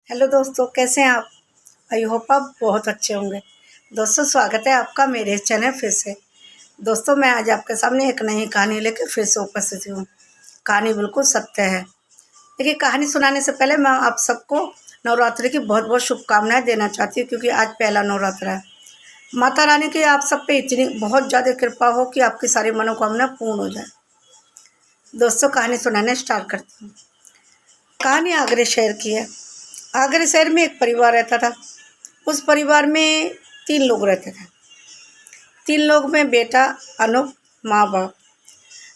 Hello दोस्तों, कैसे हैं आप। आई होप आप बहुत अच्छे होंगे। दोस्तों, स्वागत है आपका मेरे चैनल फिर से। दोस्तों, मैं आज आपके सामने एक नई कहानी लेकर फिर से उपस्थित हूँ। कहानी बिल्कुल सत्य है। देखिए, कहानी सुनाने से पहले मैं आप सबको नवरात्रि की बहुत बहुत शुभकामनाएं देना चाहती हूँ, क्योंकि आज पहला नवरात्र है। माता रानी की आप सब पे इतनी बहुत ज़्यादा कृपा हो कि आपकी सारी मनोकामना पूर्ण हो जाए। दोस्तों, कहानी सुनाने स्टार्ट करती हूँ। कहानी आगरा शहर की है। आगरा शहर में एक परिवार रहता था। उस परिवार में 3 लोग रहते थे। 3 लोग में बेटा, अनूप, माँ बाप।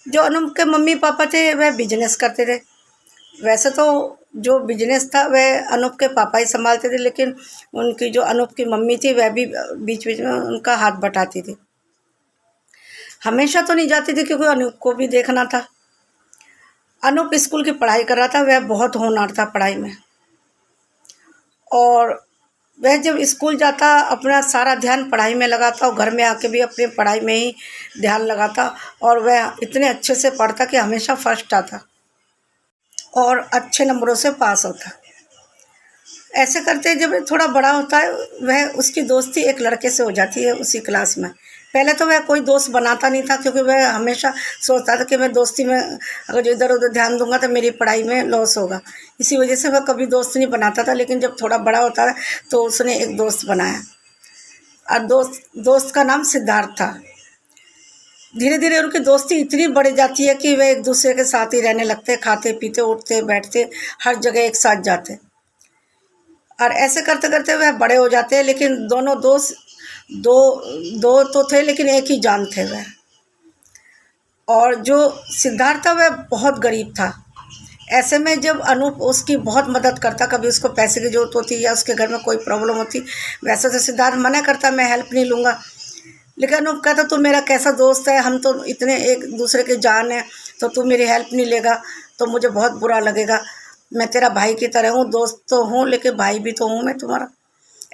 जो अनूप के मम्मी पापा थे वह बिजनेस करते थे। वैसे तो जो बिजनेस था वह अनूप के पापा ही संभालते थे, लेकिन उनकी जो अनूप की मम्मी थी वह भी बीच बीच में उनका हाथ बटाती थी। हमेशा तो नहीं जाती थी, क्योंकि अनूप को भी देखना था। अनूप स्कूल की पढ़ाई कर रहा था। वह बहुत होनहार था पढ़ाई में, और वह जब स्कूल जाता अपना सारा ध्यान पढ़ाई में लगाता और घर में आके भी अपनी पढ़ाई में ही ध्यान लगाता। और वह इतने अच्छे से पढ़ता कि हमेशा फर्स्ट आता और अच्छे नंबरों से पास होता। ऐसे करते जब थोड़ा बड़ा होता है, वह उसकी दोस्ती एक लड़के से हो जाती है उसी क्लास में। पहले तो वह कोई दोस्त बनाता नहीं था, क्योंकि वह हमेशा सोचता था कि मैं दोस्ती में अगर जो इधर उधर ध्यान दूंगा तो मेरी पढ़ाई में लॉस होगा। इसी वजह से वह कभी दोस्त नहीं बनाता था। लेकिन जब थोड़ा बड़ा होता है तो उसने एक दोस्त बनाया, और दोस्त का नाम सिद्धार्थ था। धीरे धीरे उनकी दोस्ती इतनी बढ़ जाती है कि वे एक दूसरे के साथ ही रहने लगते, खाते पीते उठते बैठते हर जगह एक साथ जाते। और ऐसे करते करते वह बड़े हो जाते हैं। लेकिन दोनों दोस्त दो दो तो थे, लेकिन एक ही जान थे वह। और जो सिद्धार्थ था वह बहुत गरीब था। ऐसे में जब अनूप उसकी बहुत मदद करता, कभी उसको पैसे की जरूरत होती या उसके घर में कोई प्रॉब्लम होती, वैसे तो सिद्धार्थ मना करता, मैं हेल्प नहीं लूँगा। लेकिन अनूप कहता, तू मेरा कैसा दोस्त है, हम तो इतने एक दूसरे के जान हैं, तो तू मेरी हेल्प नहीं लेगा तो मुझे बहुत बुरा लगेगा। मैं तेरा भाई की तरह हूँ, दोस्त तो हूँ लेकिन भाई भी तो हूँ मैं तुम्हारा।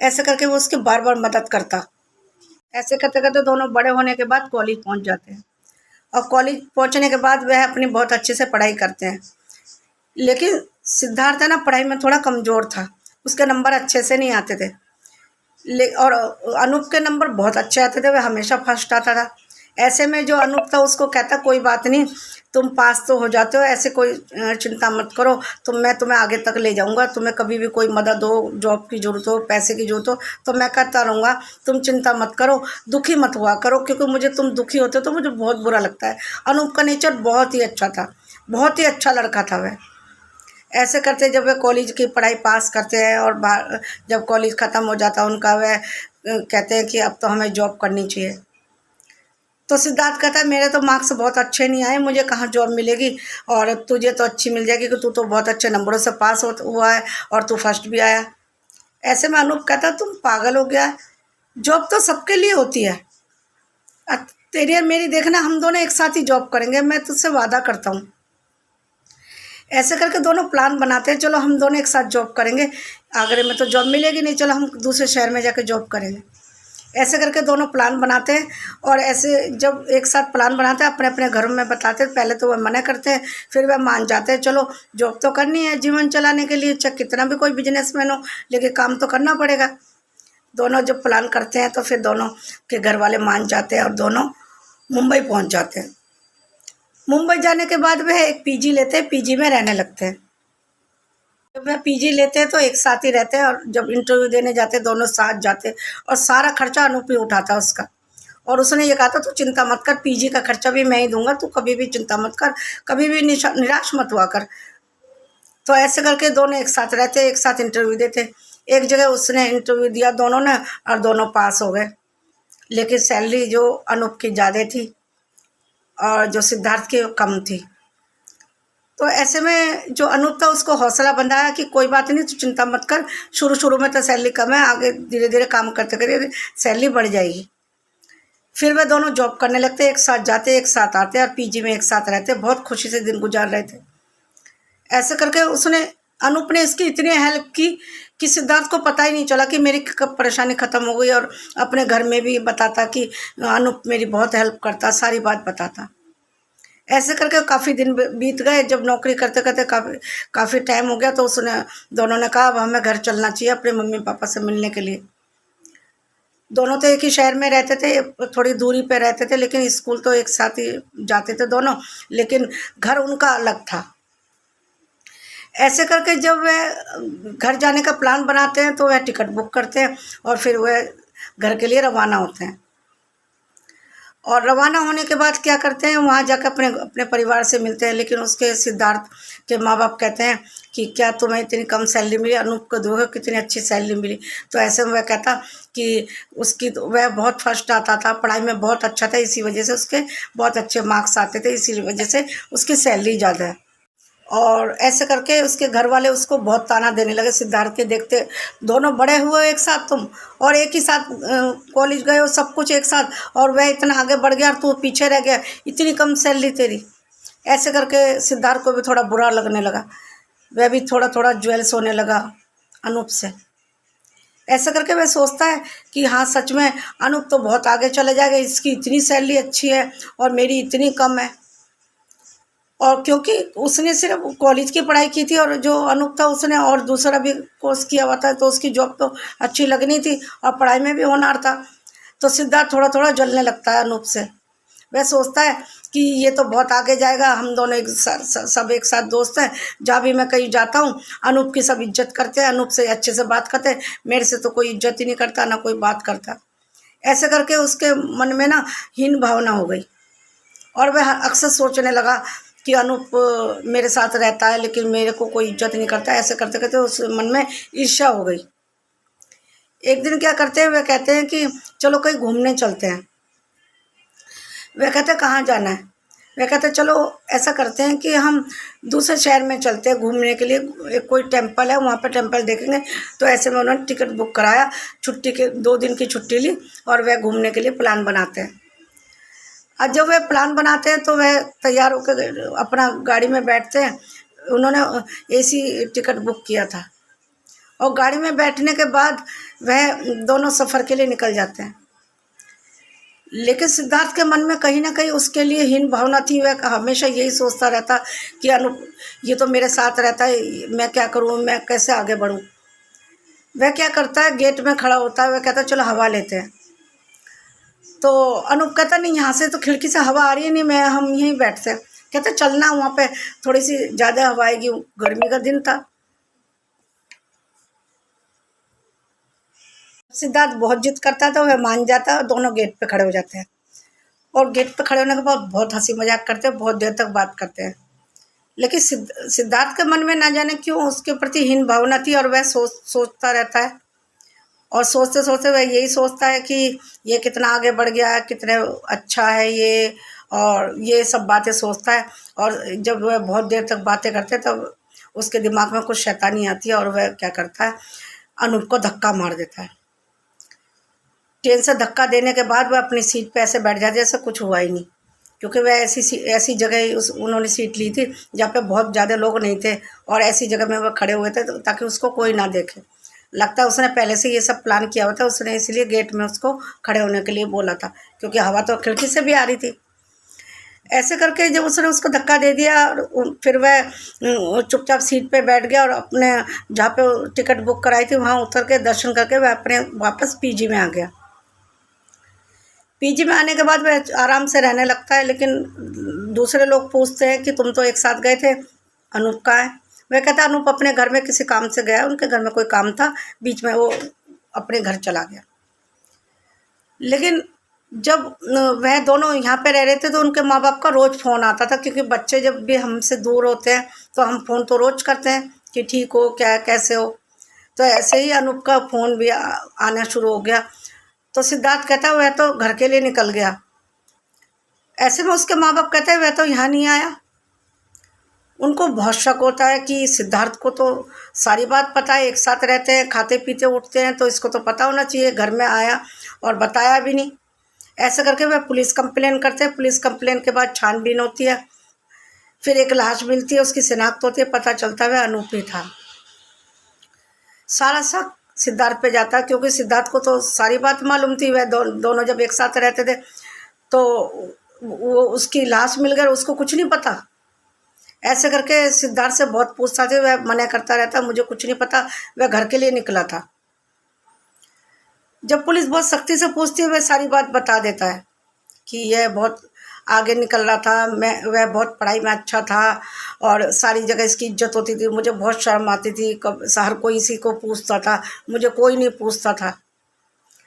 ऐसे करके वो उसकी बार बार मदद करता। ऐसे करते करते दोनों बड़े होने के बाद कॉलेज पहुँच जाते हैं। और कॉलेज पहुँचने के बाद वह अपनी बहुत अच्छे से पढ़ाई करते हैं। लेकिन सिद्धार्थ है ना, पढ़ाई में थोड़ा कमज़ोर था। उसके नंबर अच्छे से नहीं आते थे। और अनूप के नंबर बहुत अच्छे आते थे, वह हमेशा फर्स्ट आता था। ऐसे में जो अनूप था उसको कहता, कोई बात नहीं, तुम पास तो हो जाते हो, ऐसे कोई चिंता मत करो, मैं तुम्हें आगे तक ले जाऊंगा। तुम्हें कभी भी कोई मदद हो, जॉब की ज़रूरत हो, पैसे की ज़रूरत हो, तो मैं करता रहूँगा। तुम चिंता मत करो, दुखी मत हुआ करो, क्योंकि मुझे तुम दुखी होते हो तो मुझे बहुत बुरा लगता है। अनूप का नेचर बहुत ही अच्छा था, बहुत ही अच्छा लड़का था वह। ऐसे करते जब वे कॉलेज की पढ़ाई पास करते हैं और जब कॉलेज ख़त्म हो जाता है उनका, वह कहते हैं कि अब तो हमें जॉब करनी चाहिए। तो सिद्धार्थ कहता है, मेरे तो मार्क्स बहुत अच्छे नहीं आए, मुझे कहाँ जॉब मिलेगी, और तुझे तो अच्छी मिल जाएगी कि तू तो बहुत अच्छे नंबरों से पास हुआ है और तू फर्स्ट भी आया। ऐसे में अनूप कहता, तुम पागल हो गया है, जॉब तो सबके लिए होती है। तेरी और मेरी देखना, हम दोनों एक साथ ही जॉब करेंगे, मैं तुझसे वादा करता हूँ। ऐसे करके दोनों प्लान बनाते हैं, चलो हम दोनों एक साथ जॉब करेंगे। आगरे में तो जॉब मिलेगी नहीं, चलो हम दूसरे शहर में जाकर जॉब करेंगे। ऐसे करके दोनों प्लान बनाते हैं। और ऐसे जब एक साथ प्लान बनाते हैं, अपने अपने घरों में बताते हैं। पहले तो वह मना करते हैं, फिर वह मान जाते हैं। चलो, जॉब तो करनी है जीवन चलाने के लिए, चाहे कितना भी कोई बिजनेसमैन हो, लेकिन काम तो करना पड़ेगा। दोनों जब प्लान करते हैं तो फिर दोनों के घर वाले मान जाते हैं और दोनों मुंबई पहुँच जाते हैं। मुंबई जाने के बाद वह एक पीजी लेते हैं, पीजी में रहने लगते हैं। जब वह पीजी लेते हैं तो एक साथ ही रहते हैं, और जब इंटरव्यू देने जाते हैं दोनों साथ जाते हैं। और सारा खर्चा अनूप ही उठाता है उसका। और उसने ये कहा था, तू चिंता मत कर, पीजी का खर्चा भी मैं ही दूंगा, तू कभी भी चिंता मत कर, कभी भी निराश मत हुआ कर। तो ऐसे करके दोनों एक साथ रहते, एक साथ इंटरव्यू देते। एक जगह उसने इंटरव्यू दिया दोनों ने, और दोनों पास हो गए। लेकिन सैलरी जो अनूप की ज़्यादा थी और जो सिद्धार्थ की कम थी। तो ऐसे में जो अनूप था उसको हौसला बंधाया कि कोई बात नहीं, तू चिंता मत कर, शुरू शुरू में तो सैलरी कम है, आगे धीरे धीरे काम करते करते सैलरी बढ़ जाएगी। फिर वे दोनों जॉब करने लगते, एक साथ जाते एक साथ आते, और पीजी में एक साथ रहते, बहुत खुशी से दिन गुजार रहे थे। ऐसे करके उसने अनूप ने इसकी इतनी हेल्प की कि सिद्धार्थ को पता ही नहीं चला कि मेरी कब परेशानी ख़त्म हो गई। और अपने घर में भी बताता कि अनूप मेरी बहुत हेल्प करता, सारी बात बताता। ऐसे करके काफ़ी दिन बीत गए। जब नौकरी करते करते काफ़ी काफ़ी टाइम हो गया, तो उसने दोनों ने कहा अब हमें घर चलना चाहिए अपने मम्मी पापा से मिलने के लिए। दोनों तो एक ही शहर में रहते थे, थोड़ी दूरी पे रहते थे, लेकिन स्कूल तो एक साथ ही जाते थे दोनों, लेकिन घर उनका अलग था। ऐसे करके जब वह घर जाने का प्लान बनाते हैं तो वह टिकट बुक करते हैं और फिर वह घर के लिए रवाना होते हैं। और रवाना होने के बाद क्या करते हैं, वहाँ जाकर अपने अपने परिवार से मिलते हैं। लेकिन उसके सिद्धार्थ के माँ बाप कहते हैं कि क्या तुम्हें इतनी कम सैलरी मिली, अनूप को देखो कितनी अच्छी सैलरी मिली। तो ऐसे में वह कहता कि उसकी तो वह बहुत फर्स्ट आता था, पढ़ाई में बहुत अच्छा था, इसी वजह से उसके बहुत अच्छे मार्क्स आते थे, इसी वजह से उसकी सैलरी ज़्यादा है। और ऐसे करके उसके घर वाले उसको बहुत ताना देने लगे, सिद्धार्थ के देखते दोनों बड़े हुए एक साथ तुम, और एक ही साथ कॉलेज गए हो, सब कुछ एक साथ, और वह इतना आगे बढ़ गया और तू पीछे रह गया, इतनी कम सैलरी तेरी। ऐसे करके सिद्धार्थ को भी थोड़ा बुरा लगने लगा, वह भी थोड़ा थोड़ा ज्वेल्स होने लगा अनूप से। ऐसा करके वह सोचता है कि हाँ सच में अनूप तो बहुत आगे चले जाएगा, इसकी इतनी सैलरी अच्छी है और मेरी इतनी कम है। और क्योंकि उसने सिर्फ कॉलेज की पढ़ाई की थी, और जो अनूप था उसने और दूसरा भी कोर्स किया हुआ था, तो उसकी जॉब तो अच्छी लगनी थी और पढ़ाई में भी होनहार था। तो सिद्धार्थ थोड़ा थोड़ा जलने लगता है अनूप से। वह सोचता है कि ये तो बहुत आगे जाएगा, हम दोनों सब एक साथ दोस्त हैं, जहाँ भी मैं कहीं जाता हूँ अनूप की सब इज्जत करते हैं, अनूप से अच्छे से बात करते हैं, मेरे से तो कोई इज्जत ही नहीं करता, ना कोई बात करता। ऐसे करके उसके मन में ना हीन भावना हो गई, और वह अक्सर सोचने लगा कि अनूप मेरे साथ रहता है लेकिन मेरे को कोई इज्जत नहीं करता। ऐसे करते करते उस मन में ईर्ष्या हो गई। एक दिन क्या करते हैं, वह कहते हैं कि चलो कहीं घूमने चलते हैं। वह कहते हैं कहाँ जाना है। वह कहते हैं चलो ऐसा करते हैं कि हम दूसरे शहर में चलते हैं घूमने के लिए, एक कोई टेम्पल है वहाँ पर टेम्पल देखेंगे। तो ऐसे में उन्होंने टिकट बुक कराया, छुट्टी के 2 दिन की छुट्टी ली और वह घूमने के लिए प्लान बनाते हैं। और जब वह प्लान बनाते हैं तो वह तैयार होकर अपना गाड़ी में बैठते हैं। उन्होंने एसी टिकट बुक किया था, और गाड़ी में बैठने के बाद वह दोनों सफ़र के लिए निकल जाते हैं। लेकिन सिद्धार्थ के मन में कहीं ना कहीं उसके लिए हीन भावना थी। वह हमेशा यही सोचता रहता कि अनु ये तो मेरे साथ रहता है, मैं क्या करूँ, मैं कैसे आगे बढ़ूँ। वह क्या करता है, गेट में खड़ा होता है, वह कहता है चलो हवा लेते हैं। तो अनूप कहता नहीं, यहाँ से तो खिड़की से हवा आ रही है, नहीं मैं हम यहीं बैठते हैं। कहते चलना, वहाँ पे थोड़ी सी ज़्यादा हवा आएगी, गर्मी का दिन था। सिद्धार्थ बहुत जिद करता था, वह मान जाता है और दोनों गेट पे खड़े हो जाते हैं। और गेट पे खड़े होने के बाद बहुत हंसी मजाक करते हैं, बहुत देर तक बात करते हैं। लेकिन सिद्धार्थ के मन में ना जाने क्यों उसके प्रति हीन भावना थी, और वह सोचता रहता है। और सोचते सोचते वह यही सोचता है कि ये कितना आगे बढ़ गया है, कितने अच्छा है ये, और ये सब बातें सोचता है। और जब वह बहुत देर तक बातें करते हैं तब उसके दिमाग में कुछ शैतानी आती है, और वह क्या करता है, अनूप को धक्का मार देता है। ट्रेन से धक्का देने के बाद वह अपनी सीट पे ऐसे बैठ जाती है जैसे कुछ हुआ ही नहीं। क्योंकि वह ऐसी जगह उस उन्होंने सीट ली थी जहाँ पे बहुत ज़्यादा लोग नहीं थे, और ऐसी जगह में वह खड़े हुए थे ताकि उसको कोई ना देखे। लगता है उसने पहले से ये सब प्लान किया हुआ था, उसने इसलिए गेट में उसको खड़े होने के लिए बोला था, क्योंकि हवा तो खिड़की से भी आ रही थी। ऐसे करके जब उसने उसको धक्का दे दिया, और फिर वह चुपचाप सीट पे बैठ गया, और अपने जहाँ पे टिकट बुक कराई थी वहाँ उतर के दर्शन करके वह अपने वापस पीजी में आ गया। पीजी में आने के बाद वह आराम से रहने लगता है। लेकिन दूसरे लोग पूछते हैं कि तुम तो एक साथ गए थे, अनूप कहाँ है। वह कहता है अनूप अपने घर में किसी काम से गया, उनके घर में कोई काम था, बीच में वो अपने घर चला गया। लेकिन जब वह दोनों यहाँ पे रह रहे थे तो उनके माँ बाप का रोज़ फ़ोन आता था, क्योंकि बच्चे जब भी हमसे दूर होते हैं तो हम फ़ोन तो रोज़ करते हैं कि ठीक हो, क्या कैसे हो। तो ऐसे ही अनूप का फ़ोन भी आना शुरू हो गया। तो सिद्धार्थ कहता है वह तो घर के लिए निकल गया। ऐसे में उसके माँ बाप कहते हैं वह तो यहाँ नहीं आया। उनको बहुत शक होता है कि सिद्धार्थ को तो सारी बात पता है, एक साथ रहते हैं, खाते पीते उठते हैं, तो इसको तो पता होना चाहिए, घर में आया और बताया भी नहीं। ऐसे करके वह पुलिस कंप्लेन करते हैं। पुलिस कंप्लेन के बाद छानबीन होती है, फिर एक लाश मिलती है, उसकी शिनाख्त होती है, पता चलता है वह अनूप ही था। सारा शक सिद्धार्थ पे जाता है, क्योंकि सिद्धार्थ को तो सारी बात मालूम थी। वह दोनों जब एक साथ रहते थे तो वो उसकी लाश मिल गई, उसको कुछ नहीं पता। ऐसे करके सिद्धार्थ से बहुत पूछता था, वह मना करता रहता, मुझे कुछ नहीं पता, वह घर के लिए निकला था। जब पुलिस बहुत सख्ती से पूछती है, वह सारी बात बता देता है कि यह बहुत आगे निकल रहा था, वह बहुत पढ़ाई में अच्छा था और सारी जगह इसकी इज्जत होती थी, मुझे बहुत शर्म आती थी, कब हर कोई इसी को पूछता था, मुझे कोई नहीं पूछता था।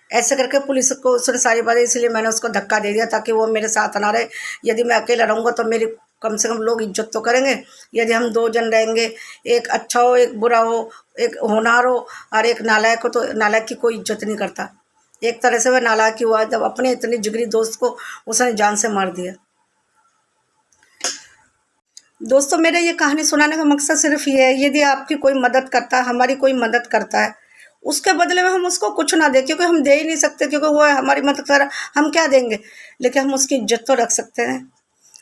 ऐसे करके पुलिस को उसने सारी बातें, इसलिए मैंने उसको धक्का दे दिया ताकि वो मेरे साथ ना रहे। यदि मैं अकेला रहूँगा तो मेरी कम से कम लोग इज्जत तो करेंगे। यदि हम 2 जन रहेंगे, एक अच्छा हो, एक बुरा हो, एक होनहार हो और एक नालायक हो, तो नालायक की कोई इज्जत नहीं करता। एक तरह से वह नालायक ही हुआ जब अपने इतने जिगरी दोस्त को उसने जान से मार दिया। दोस्तों, मेरा ये कहानी सुनाने का मकसद सिर्फ ये है, यदि आपकी कोई मदद करता है, हमारी कोई मदद करता है, उसके बदले में हम उसको कुछ ना दें, क्योंकि हम दे ही नहीं सकते, क्योंकि वो हमारी मदद कर रहा, हम क्या देंगे। लेकिन हम उसकी इज्जत तो रख सकते हैं,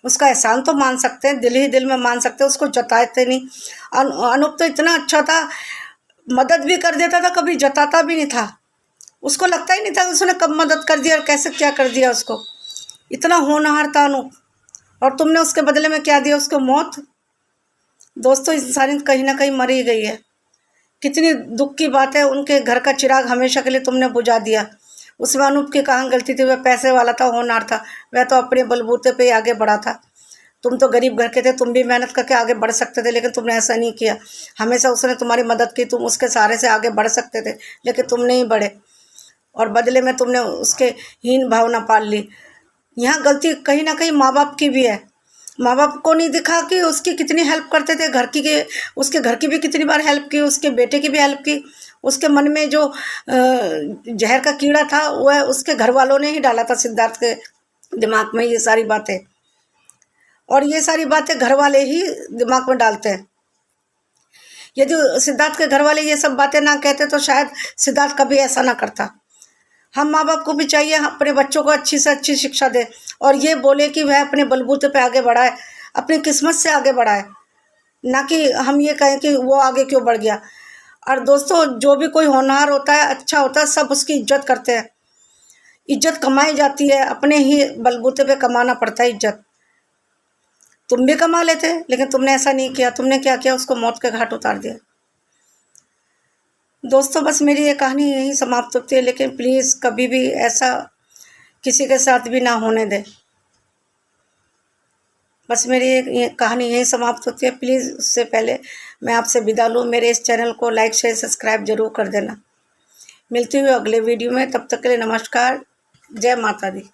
उसका एहसान तो मान सकते हैं, दिल ही दिल में मान सकते हैं, उसको जताते नहीं। अनूप तो इतना अच्छा था, मदद भी कर देता था, कभी जताता भी नहीं था। उसको लगता ही नहीं था उसने कब मदद कर दिया और कैसे क्या कर दिया उसको। इतना होनहार था अनूप, और तुमने उसके बदले में क्या दिया, उसको मौत। दोस्तों, इंसानियत कहीं ना कहीं मर ही गई है। कितनी दुख की बात है, उनके घर का चिराग हमेशा के लिए तुमने बुझा दिया। उसमें अनूप की कहाँ गलती थी, वह पैसे वाला था, होनहार था, वह तो अपने बलबूते पे ही आगे बढ़ा था। तुम तो गरीब घर के थे, तुम भी मेहनत करके आगे बढ़ सकते थे, लेकिन तुमने ऐसा नहीं किया। हमेशा उसने तुम्हारी मदद की, तुम उसके सहारे से आगे बढ़ सकते थे, लेकिन तुम नहीं बढ़े और बदले में तुमने उसके हीन भावना पाल ली। यहाँ गलती कहीं ना कहीं माँ बाप की भी है। माँ बाप को नहीं दिखा कि उसकी कितनी हेल्प करते थे, घर की के उसके घर की भी कितनी बार हेल्प की, उसके बेटे की भी हेल्प की। उसके मन में जो जहर का कीड़ा था, वह उसके घर वालों ने ही डाला था सिद्धार्थ के दिमाग में, ये सारी बातें। और ये सारी बातें घर वाले ही दिमाग में डालते हैं। यदि सिद्धार्थ के घर वाले ये सब बातें ना कहते तो शायद सिद्धार्थ कभी ऐसा ना करता। हम माँ बाप को भी चाहिए अपने बच्चों को अच्छी से अच्छी शिक्षा दे और ये बोले कि वह अपने बलबूते पे आगे बढ़ाए, अपनी किस्मत से आगे बढ़ाए, ना कि हम ये कहें कि वो आगे क्यों बढ़ गया। और दोस्तों, जो भी कोई होनहार होता है, अच्छा होता है, सब उसकी इज्जत करते हैं। इज्जत कमाई जाती है, अपने ही बलबूते पे कमाना पड़ता है इज्जत। तुम भी कमा लेते, लेकिन तुमने ऐसा नहीं किया। तुमने क्या किया, उसको मौत के घाट उतार दिया। दोस्तों, बस मेरी ये कहानी यहीं समाप्त होती है, लेकिन प्लीज़ कभी भी ऐसा किसी के साथ भी ना होने दें। बस मेरी ये कहानी यहीं समाप्त होती है। प्लीज़ उससे पहले मैं आपसे विदा लूँ, मेरे इस चैनल को लाइक शेयर सब्सक्राइब जरूर कर देना। मिलती हुई अगले वीडियो में, तब तक के लिए नमस्कार। जय माता दी।